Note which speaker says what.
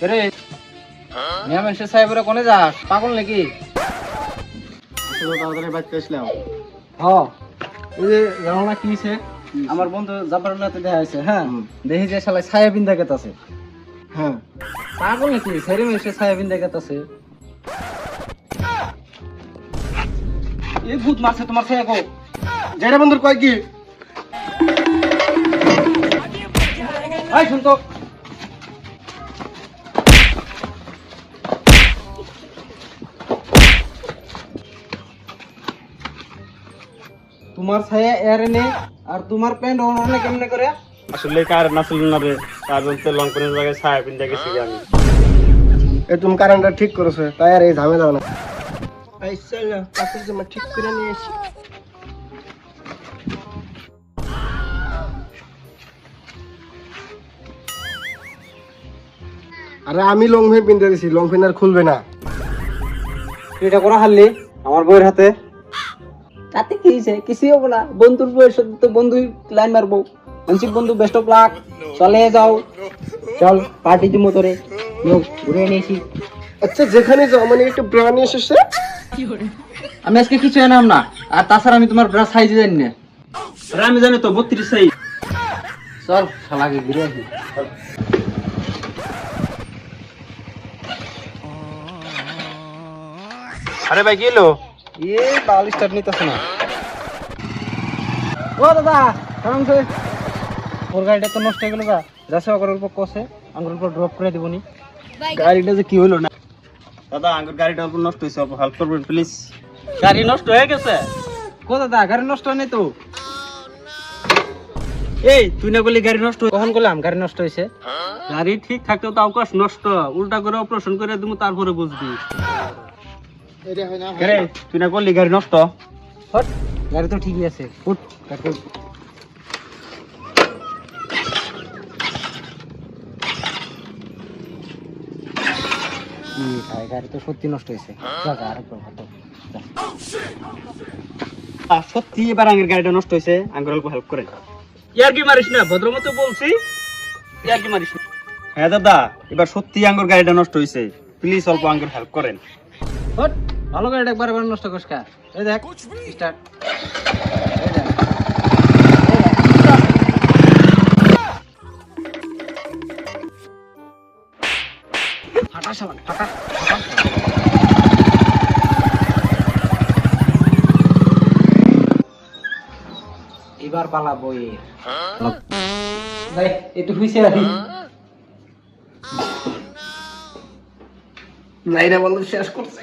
Speaker 1: রে মিয়া মানুষের সাহেবরা কোনে যাস পাগল নাকি?
Speaker 2: তাড়াতাড়ি বাইতে আসলাম।
Speaker 1: হ
Speaker 2: এই যে রওনা কিছে
Speaker 1: আমার বন্ধু জাফরুল্লাহতে দেখা আছে। হ্যাঁ দেখি যে শালা ছায়া বিন্দা আছে।
Speaker 2: হ্যাঁ
Speaker 1: পাগল নাকি? সেরে মানুষের ছায়া বিন্দা আছে। এই ভূত মারছে তোমার ছায়া গো।
Speaker 2: যেটা বন্ধুর কয় কি
Speaker 1: এই শুন তো তোমার ছায়া এরে নে আর তোমার প্যান্ট ওনে কেমনে করে?
Speaker 3: আসলে কার নাছিল না রে, তার বলতে লং পেনের জায়গায় ছায়া পিনতে গেছি আমি।
Speaker 2: এ তুমি কারেন্টটা ঠিক করেছো তাই আর এই ঝামেলা না। এই চল না কাপড় জামা ঠিক করে নিয়ে এসি। আরে আমি লং পেন পিনতে দিছি, লং পেন আর খুলবে না।
Speaker 1: তুই এটা করা হারলি আমার বউয়ের হাতে। তাতে কি হয়েছে? কিছুই হবো না। বন্ধুর বউয়ের সাথে তো বন্ধুই লাইন মারবো। মানসিক বন্ধু বেস্ট অফ লাক। চলে যাও, চল পার্টি দিমো তোরে। লোক ঘুরে নিয়েছি।
Speaker 2: আচ্ছা যেখানে যাও মানে একটু ব্রানি এসেছে।
Speaker 1: আমি আজকে কিছু এনাম না। আর তাছাড়া আমি তোমার ব্রা সাইজ জানি না।
Speaker 3: আরে আমি জানি তো 32 সাইজ।
Speaker 1: চল শালাকে ঘুরে আসি।
Speaker 3: আরে ভাই কি হলো?
Speaker 1: এ বাল স্টার্ট নিতেছে না। ও দাদা কারণ ওর গাড়িটা তো নষ্ট হয়ে গেল। যাচ্ছে ওর উপর কষে আঙ্গুর উপর ড্রপ করে দিবনি।
Speaker 3: গাড়িটা যে কি হলো না দাদা, আমার গাড়িটা অল্প নষ্ট হয়েছে, অল্প হেল্প করবেন প্লিজ। গাড়ি নষ্ট হয়ে গেছে।
Speaker 1: কো দাদা গাড়ি নষ্ট হয় নাই তো?
Speaker 3: এই তুই না বলি গাড়ি নষ্ট
Speaker 1: কখন করলাম গাড়ি নষ্ট হয়েছে?
Speaker 3: গাড়ি ঠিক থাকতেও তো অবকাশ নষ্ট, উল্টা করে অপারেশন করে দিমু তারপরে বুঝবি। আরে তুই না বললি গাড়ি নষ্ট?
Speaker 1: হট গাড়ি তো ঠিকই আছে। উঠ কাকু। গাড়ি তো সত্যি নষ্ট হয়েছে। আরেকবার ভালো।
Speaker 3: সত্যি এবার আঙ্গের গাড়িটা নষ্ট হয়েছে, আঙ্গুর অল্প হেল্প করেন। ইয়ার কি মারিস না, ভদ্রমতো বলছি, ইয়ার কি মারিস না। হ্যাঁ দাদা, এবার সত্যি আঙ্গুর গাড়িটা নষ্ট হয়েছে, প্লিজ অল্প আঙ্গুর হেল্প করেন।
Speaker 1: হট ভালো গাড়িটা একবার নষ্ট করিস কা? এই দেখ স্টার্ট। এই দেখ ফাটা শালা ফাটা ফাটা। এবার পালাবো এর। ভাই একটু হুইসে রাখি।
Speaker 2: নাইরা বন্ধু শেষ করছে।